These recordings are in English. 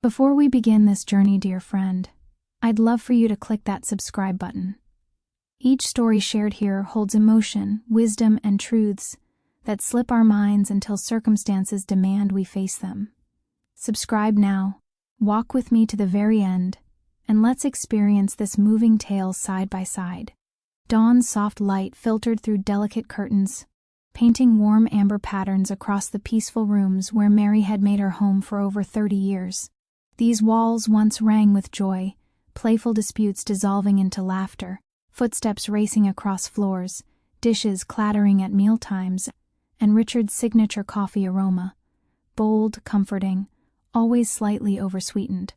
Before we begin this journey, dear friend, I'd love for you to click that subscribe button. Each story shared here holds emotion, wisdom, and truths that slip our minds until circumstances demand we face them. Subscribe now, walk with me to the very end, and let's experience this moving tale side by side. Dawn's soft light filtered through delicate curtains, painting warm amber patterns across the peaceful rooms where Mary had made her home for over 30 years. These walls once rang with joy, playful disputes dissolving into laughter, footsteps racing across floors, dishes clattering at mealtimes, and Richard's signature coffee aroma, bold, comforting, always slightly oversweetened.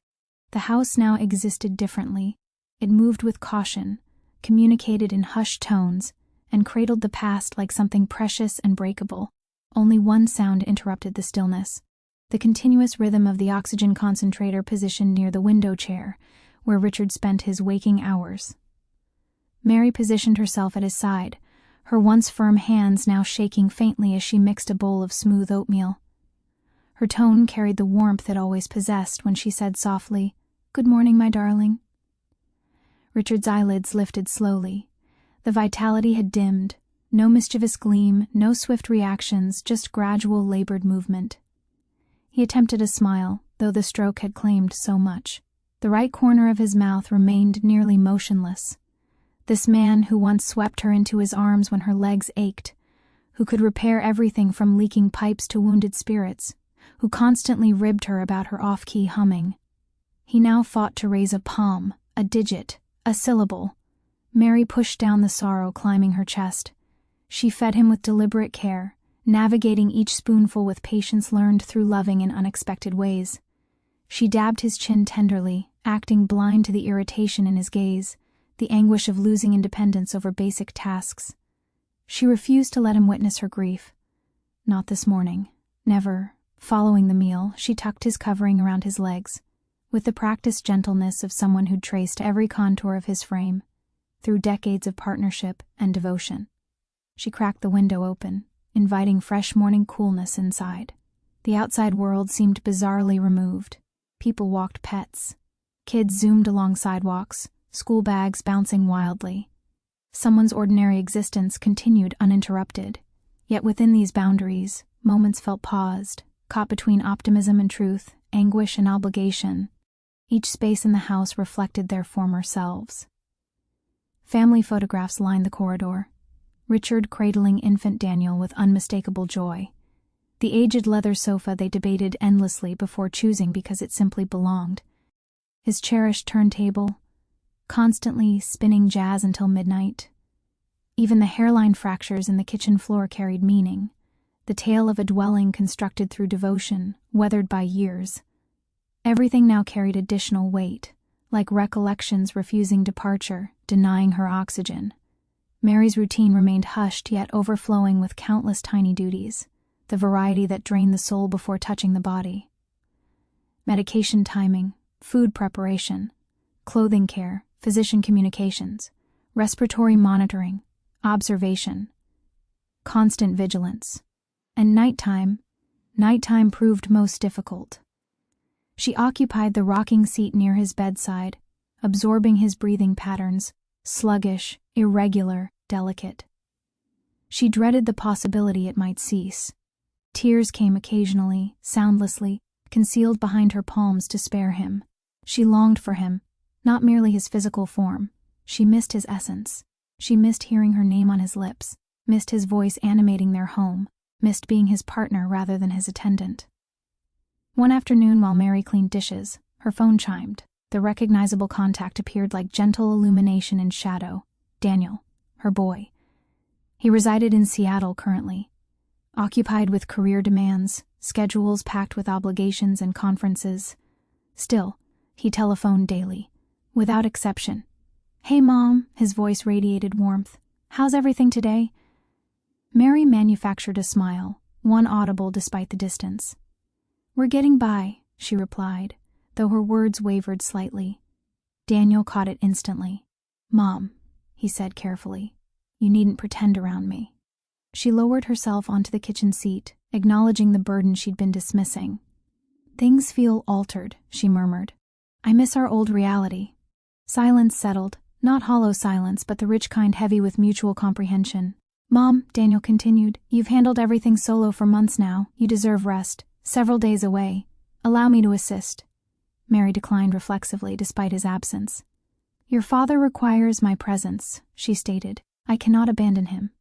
The house now existed differently. It moved with caution, communicated in hushed tones, and cradled the past like something precious and breakable. Only one sound interrupted the stillness: the continuous rhythm of the oxygen concentrator positioned near the window chair, where Richard spent his waking hours. Mary positioned herself at his side, her once firm hands now shaking faintly as she mixed a bowl of smooth oatmeal. Her tone carried the warmth it always possessed when she said softly, "Good morning, my darling." Richard's eyelids lifted slowly. The vitality had dimmed, no mischievous gleam, no swift reactions, just gradual labored movement. He attempted a smile, though the stroke had claimed so much. The right corner of his mouth remained nearly motionless. This man who once swept her into his arms when her legs ached, who could repair everything from leaking pipes to wounded spirits, who constantly ribbed her about her off-key humming. He now fought to raise a palm, a digit, a syllable. Mary pushed down the sorrow climbing her chest. She fed him with deliberate care, navigating each spoonful with patience learned through loving in unexpected ways. She dabbed his chin tenderly, acting blind to the irritation in his gaze, the anguish of losing independence over basic tasks. She refused to let him witness her grief. Not this morning. Never. Following the meal, she tucked his covering around his legs, with the practiced gentleness of someone who'd traced every contour of his frame, through decades of partnership and devotion. She cracked the window open, inviting fresh morning coolness inside. The outside world seemed bizarrely removed. People walked pets. Kids zoomed along sidewalks, school bags bouncing wildly. Someone's ordinary existence continued uninterrupted. Yet within these boundaries, moments felt paused, caught between optimism and truth, anguish and obligation. Each space in the house reflected their former selves. Family photographs lined the corridor. Richard cradling infant Daniel with unmistakable joy. The aged leather sofa they debated endlessly before choosing because it simply belonged. His cherished turntable, constantly spinning jazz until midnight. Even the hairline fractures in the kitchen floor carried meaning, the tale of a dwelling constructed through devotion, weathered by years. Everything now carried additional weight, like recollections refusing departure, denying her oxygen. Mary's routine remained hushed yet overflowing with countless tiny duties, the variety that drained the soul before touching the body. Medication timing, food preparation, clothing care, physician communications, respiratory monitoring, observation, constant vigilance. And nighttime proved most difficult. She occupied the rocking seat near his bedside, absorbing his breathing patterns, sluggish, irregular, delicate. She dreaded the possibility it might cease. Tears came occasionally, soundlessly, concealed behind her palms to spare him. She longed for him, not merely his physical form. She missed his essence. She missed hearing her name on his lips, missed his voice animating their home, missed being his partner rather than his attendant. One afternoon while Mary cleaned dishes, her phone chimed. The recognizable contact appeared like gentle illumination in shadow. Daniel, her boy. He resided in Seattle currently, occupied with career demands, schedules packed with obligations and conferences. Still, he telephoned daily, without exception. "Hey, Mom," his voice radiated warmth. "How's everything today?" Mary manufactured a smile, one audible despite the distance. "We're getting by," she replied, though her words wavered slightly. Daniel caught it instantly. "Mom," he said carefully, "you needn't pretend around me." She lowered herself onto the kitchen seat, acknowledging the burden she'd been dismissing. Things feel altered, she murmured. I miss our old reality. Silence settled, not hollow silence, but the rich kind heavy with mutual comprehension. Mom, Daniel continued, you've handled everything solo for months now. You deserve rest. Several days away. Allow me to assist. Mary declined reflexively despite his absence. Your father requires my presence, she stated. I cannot abandon him.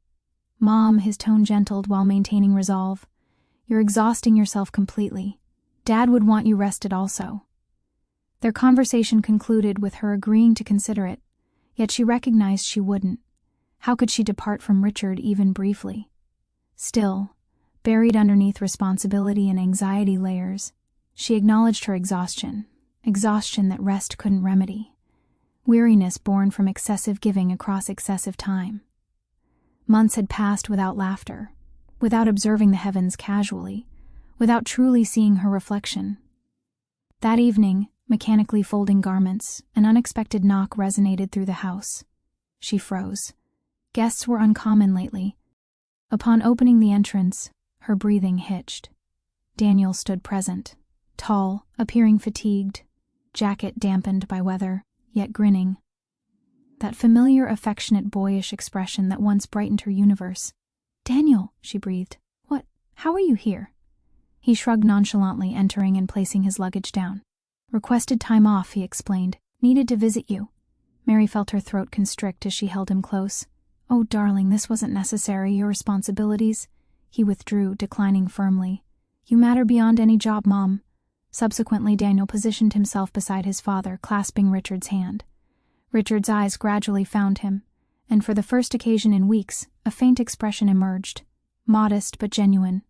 Mom, his tone gentled while maintaining resolve. You're exhausting yourself completely. Dad would want you rested also. Their conversation concluded with her agreeing to consider it, yet she recognized she wouldn't. How could she depart from Richard even briefly? Still, buried underneath responsibility and anxiety layers, she acknowledged her exhaustion that rest couldn't remedy. Weariness born from excessive giving across excessive time. Months had passed without laughter, without observing the heavens casually, without truly seeing her reflection. That evening, mechanically folding garments, an unexpected knock resonated through the house. She froze. Guests were uncommon lately. Upon opening the entrance, her breathing hitched. Daniel stood present, tall, appearing fatigued, jacket dampened by weather, yet grinning. That familiar, affectionate, boyish expression that once brightened her universe. Daniel, she breathed. What? How are you here? He shrugged nonchalantly, entering and placing his luggage down. Requested time off, he explained. Needed to visit you. Mary felt her throat constrict as she held him close. Oh, darling, this wasn't necessary, your responsibilities. He withdrew, declining firmly. You matter beyond any job, Mom. Subsequently, Daniel positioned himself beside his father, clasping Richard's hand. Richard's eyes gradually found him, and for the first occasion in weeks, a faint expression emerged, modest but genuine.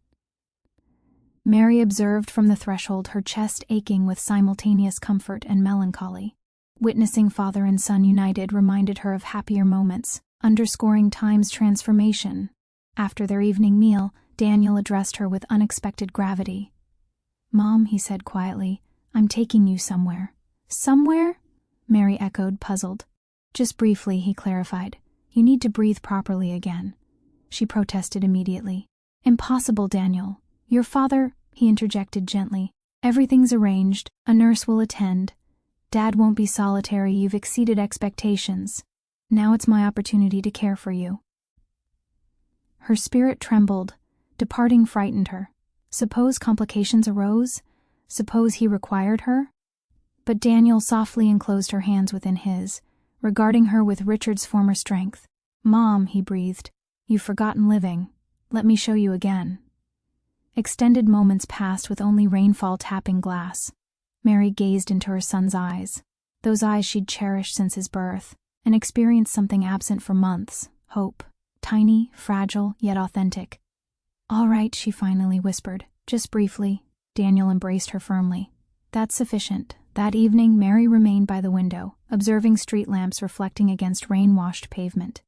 Mary observed from the threshold, her chest aching with simultaneous comfort and melancholy. Witnessing father and son united reminded her of happier moments, underscoring time's transformation. After their evening meal, Daniel addressed her with unexpected gravity. Mom, he said quietly, I'm taking you somewhere. Somewhere? Mary echoed, puzzled. Just briefly, he clarified. You need to breathe properly again. She protested immediately. Impossible, Daniel. Your father, he interjected gently. Everything's arranged. A nurse will attend. Dad won't be solitary. You've exceeded expectations. Now it's my opportunity to care for you. Her spirit trembled. Departing frightened her. Suppose complications arose? Suppose he required her? But Daniel softly enclosed her hands within his, regarding her with Richard's former strength. Mom, he breathed, you've forgotten living. Let me show you again. Extended moments passed with only rainfall tapping glass. Mary gazed into her son's eyes, those eyes she'd cherished since his birth, and experienced something absent for months, hope, tiny, fragile, yet authentic. All right, she finally whispered, just briefly. Daniel embraced her firmly. That's sufficient. That evening, Mary remained by the window, observing street lamps reflecting against rain-washed pavement.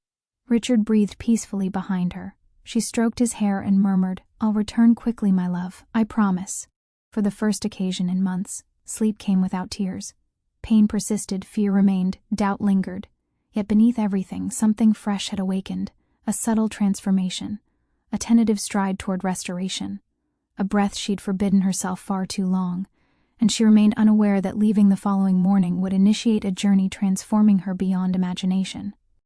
Richard breathed peacefully behind her. She stroked his hair and murmured, I'll return quickly, my love, I promise. For the first occasion in months, sleep came without tears. Pain persisted, fear remained, doubt lingered. Yet beneath everything, something fresh had awakened, a subtle transformation, a tentative stride toward restoration, a breath she'd forbidden herself far too long, and she remained unaware that leaving the following morning would initiate a journey transforming her beyond imagination.